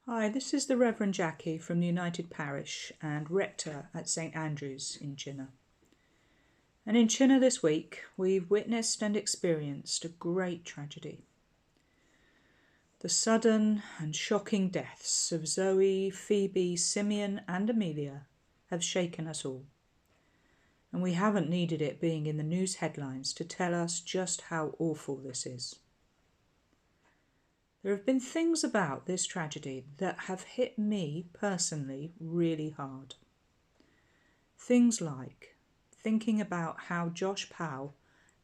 Hi, this is the Reverend Jackie from the United Parish and Rector at St Andrew's in Chinnor. And in Chinnor this week, we've witnessed and experienced a great tragedy. The sudden and shocking deaths of Zoe, Phoebe, Simeon and Amelia have shaken us all. And we haven't needed it being in the news headlines to tell us just how awful this is. There have been things about this tragedy that have hit me personally really hard. Things like thinking about how Josh Powell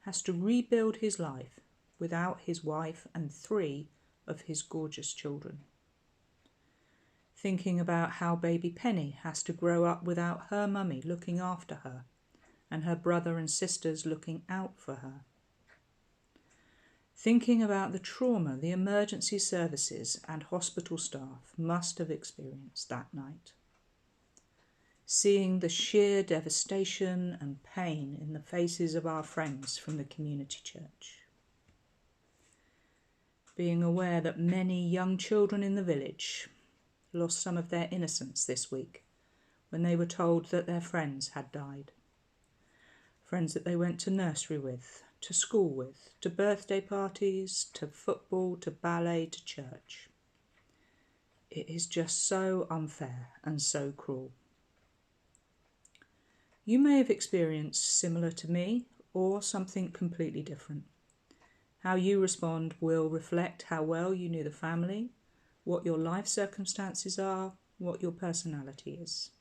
has to rebuild his life without his wife and 3 of his gorgeous children. Thinking about how baby Penny has to grow up without her mummy looking after her and her brother and sisters looking out for her. Thinking about the trauma the emergency services and hospital staff must have experienced that night. Seeing the sheer devastation and pain in the faces of our friends from the community church. Being aware that many young children in the village lost some of their innocence this week when they were told that their friends had died. Friends that they went to nursery with, to school with, to birthday parties, to football, to ballet, to church. It is just so unfair and so cruel. You may have experienced similar to me or something completely different. How you respond will reflect how well you knew the family, what your life circumstances are, what your personality is.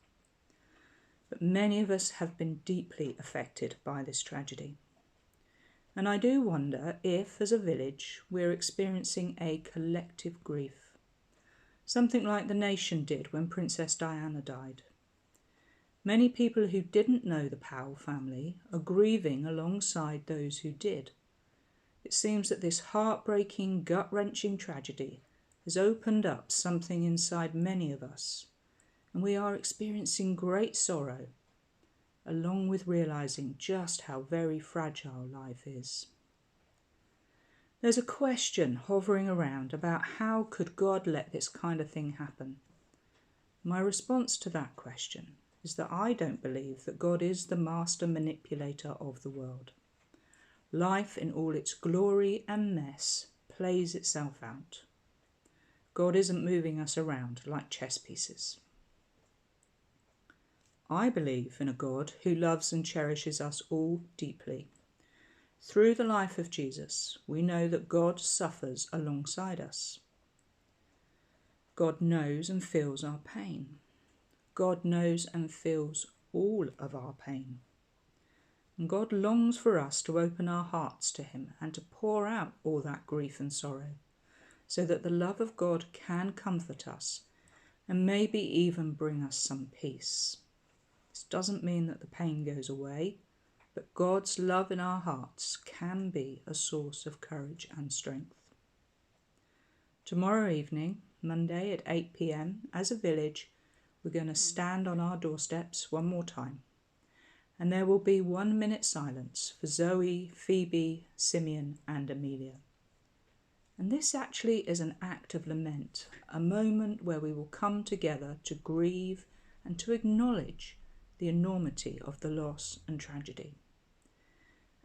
But many of us have been deeply affected by this tragedy. And I do wonder if, as a village, we're experiencing a collective grief, something like the nation did when Princess Diana died. Many people who didn't know the Powell family are grieving alongside those who did. It seems that this heartbreaking, gut-wrenching tragedy has opened up something inside many of us, and we are experiencing great sorrow, along with realizing just how very fragile life is. There's a question hovering around about how could God let this kind of thing happen? My response to that question is that I don't believe that God is the master manipulator of the world. Life in all its glory and mess plays itself out. God isn't moving us around like chess pieces. I believe in a God who loves and cherishes us all deeply. Through the life of Jesus, we know that God suffers alongside us. God knows and feels our pain. God knows and feels all of our pain. And God longs for us to open our hearts to him and to pour out all that grief and sorrow, so that the love of God can comfort us and maybe even bring us some peace. This doesn't mean that the pain goes away, but God's love in our hearts can be a source of courage and strength. Tomorrow evening, Monday at 8 p.m, as a village, we're going to stand on our doorsteps one more time, and there will be 1 minute silence for Zoe, Phoebe, Simeon and Amelia. And this actually is an act of lament, a moment where we will come together to grieve and to acknowledge the enormity of the loss and tragedy.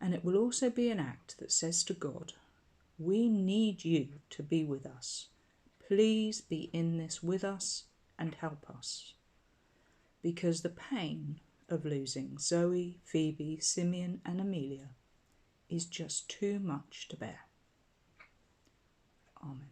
And it will also be an act that says to God, we need you to be with us. Please be in this with us and help us. Because the pain of losing Zoe, Phoebe, Simeon and Amelia is just too much to bear. Amen.